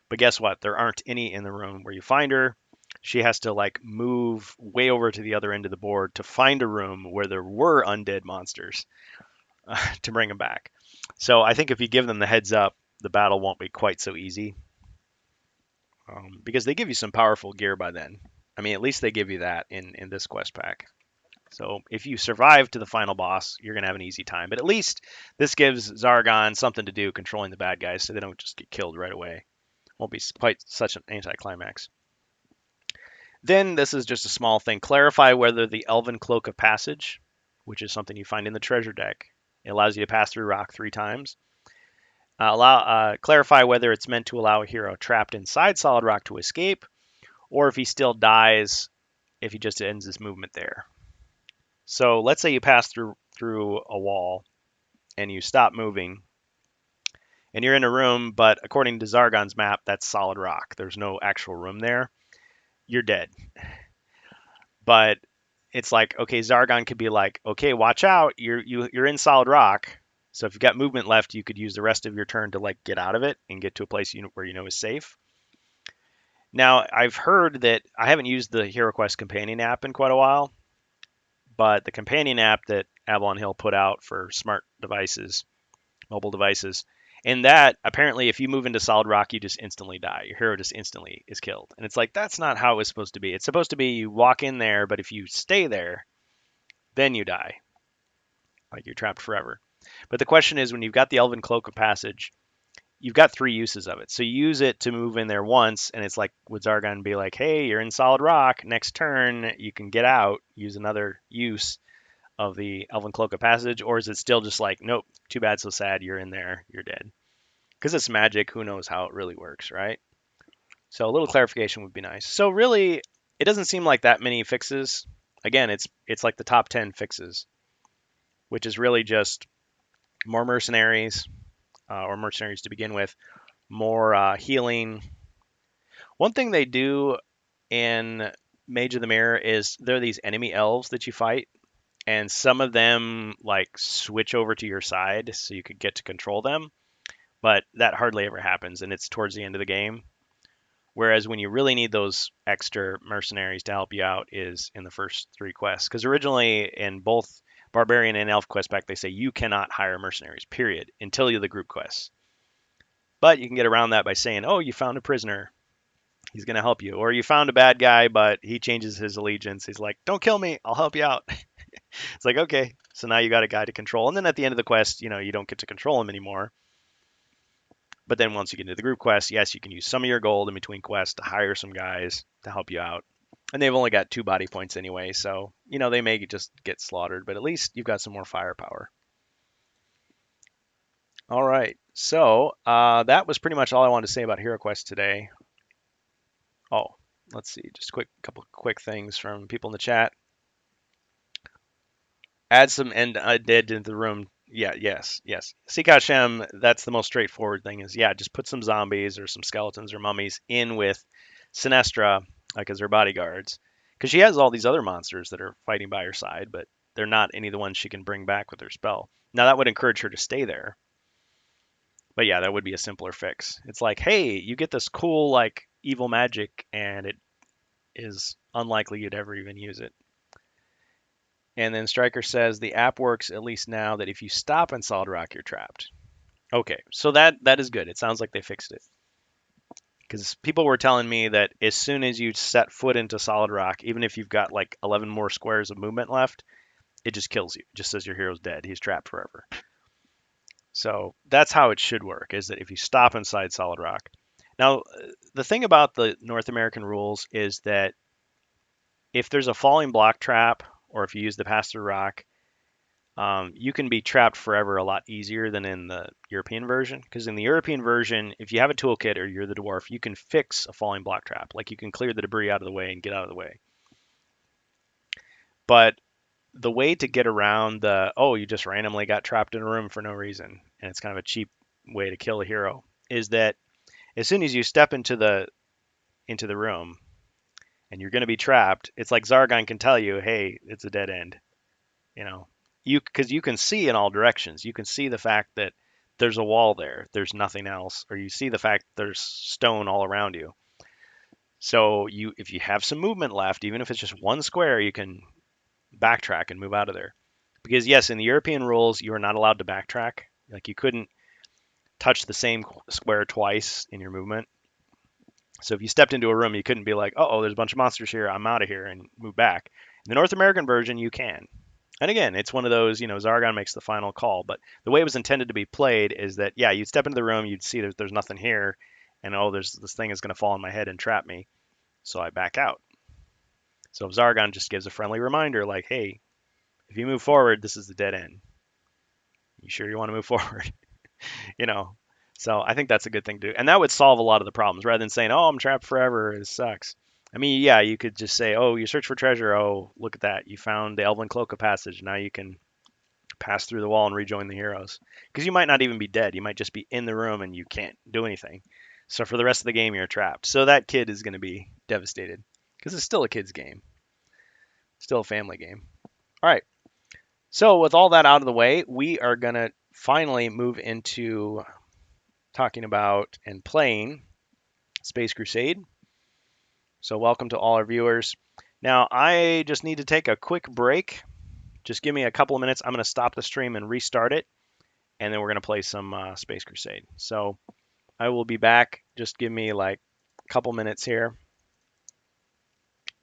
But guess what? There aren't any in the room where you find her. She has to like move way over to the other end of the board to find a room where there were undead monsters to bring them back. So I think if you give them the heads up, the battle won't be quite so easy because they give you some powerful gear by then. I mean, at least they give you that in this quest pack. So if you survive to the final boss, you're gonna have an easy time. But at least this gives Zargon something to do controlling the bad guys, so they don't just get killed right away. Won't be quite such an anticlimax. Then this is just a small thing. Clarify whether the Elven Cloak of Passage, which is something you find in the treasure deck, it allows you to pass through rock 3 times. Clarify whether it's meant to allow a hero trapped inside solid rock to escape, or if he still dies if he just ends his movement there. So let's say you pass through a wall and you stop moving, and you're in a room, but according to Zargon's map, that's solid rock. There's no actual room there. You're dead. But it's like, okay, Zargon could be like, okay, watch out, you're in solid rock. So if you've got movement left, you could use the rest of your turn to like get out of it and get to a place where you know is safe. Now, I've heard that I haven't used the HeroQuest companion app in quite a while, but the companion app that Avalon Hill put out for smart devices, mobile devices, and that apparently if you move into solid rock, you just instantly die. Your hero just instantly is killed. And it's like, that's not how it was supposed to be. It's supposed to be you walk in there, but if you stay there, then you die. Like you're trapped forever. But the question is when you've got the Elven Cloak of Passage, you've got 3 uses of it. So you use it to move in there once, and it's like, would Zargon be like, hey, you're in solid rock. Next turn, you can get out, use another use of the Elven Cloak of Passage? Or is it still just like, nope, too bad, so sad, you're in there, you're dead? Because it's magic, who knows how it really works, right? So a little clarification would be nice. So really, it doesn't seem like that many fixes. Again, it's like the top 10 fixes. which is really just more mercenaries, or mercenaries to begin with, more healing. One thing they do in Mage of the Mirror is there are these enemy elves that you fight, and some of them like switch over to your side so you could get to control them, but that hardly ever happens, and it's towards the end of the game. Whereas when you really need those extra mercenaries to help you out is in the first three quests. Because originally in both Barbarian and Elf quest pack, they say you cannot hire mercenaries, period, until you the group quests. But you can get around that by saying, oh, you found a prisoner. He's going to help you. Or you found a bad guy, but he changes his allegiance. He's like, don't kill me. I'll help you out. It's like, okay. So now you got a guy to control. And then at the end of the quest, you don't get to control him anymore. But then once you get into the group quest, yes, you can use some of your gold in between quests to hire some guys to help you out. And they've only got 2 body points anyway, so they may just get slaughtered, but at least you've got some more firepower. All right, so that was pretty much all I wanted to say about HeroQuest today. Oh, let's see, just couple quick things from people in the chat. Add some dead into the room. Yeah, yes. Seek Hashem, that's the most straightforward thing is, yeah, just put some zombies or some skeletons or mummies in with Sinestra, like as her bodyguards. Because she has all these other monsters that are fighting by her side, but they're not any of the ones she can bring back with her spell. Now, that would encourage her to stay there. But yeah, that would be a simpler fix. It's like, hey, you get this cool, like, evil magic, and it is unlikely you'd ever even use it. And then Stryker says the app works at least now that if you stop in Solid Rock, you're trapped. Okay, so that is good. It sounds like they fixed it. Because people were telling me that as soon as you set foot into Solid Rock, even if you've got like 11 more squares of movement left, it just kills you. It just says your hero's dead. He's trapped forever. So that's how it should work, is that if you stop inside Solid Rock. Now, the thing about the North American rules is that if there's a falling block trap, or if you use the pass through rock, you can be trapped forever a lot easier than in the European version. Because in the European version, if you have a toolkit or you're the dwarf, you can fix a falling block trap. Like you can clear the debris out of the way and get out of the way. But the way to get around you just randomly got trapped in a room for no reason, and it's kind of a cheap way to kill a hero, is that as soon as you step into the room and you're going to be trapped, it's like Zargon can tell you, hey, it's a dead end. Because you can see in all directions. You can see the fact that there's a wall there, there's nothing else, or you see the fact there's stone all around you. So if you have some movement left, even if it's just one square, you can backtrack and move out of there. Because yes, in the European rules, you are not allowed to backtrack. Like you couldn't touch the same square twice in your movement. So if you stepped into a room, you couldn't be like, oh, there's a bunch of monsters here, I'm out of here, and move back. In the North American version, you can. And again, it's one of those, Zargon makes the final call. But the way it was intended to be played is that, yeah, you'd step into the room, you'd see there's nothing here, and this thing is going to fall on my head and trap me. So I back out. So if Zargon just gives a friendly reminder, like, hey, if you move forward, this is the dead end. You sure you want to move forward? you know. So I think that's a good thing to do. And that would solve a lot of the problems rather than saying, oh, I'm trapped forever. It sucks. I mean, yeah, you could just say, oh, you search for treasure. Oh, look at that. You found the Elven Cloak of Passage. Now you can pass through the wall and rejoin the heroes. Because you might not even be dead. You might just be in the room and you can't do anything. So for the rest of the game, you're trapped. So that kid is going to be devastated because it's still a kid's game, still a family game. All right. So with all that out of the way, we are going to finally move into talking about and playing Space Crusade. So welcome to all our viewers. Now, I just need to take a quick break. Just give me a couple of minutes. I'm going to stop the stream and restart it, and then we're going to play some Space Crusade. So I will be back. Just give me like a couple minutes here,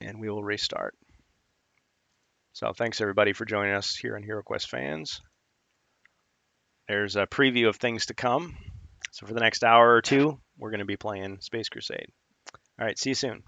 and we will restart. So thanks everybody for joining us here on HeroQuest Fans. There's a preview of things to come. So for the next hour or two, we're going to be playing Space Crusade. All right, see you soon.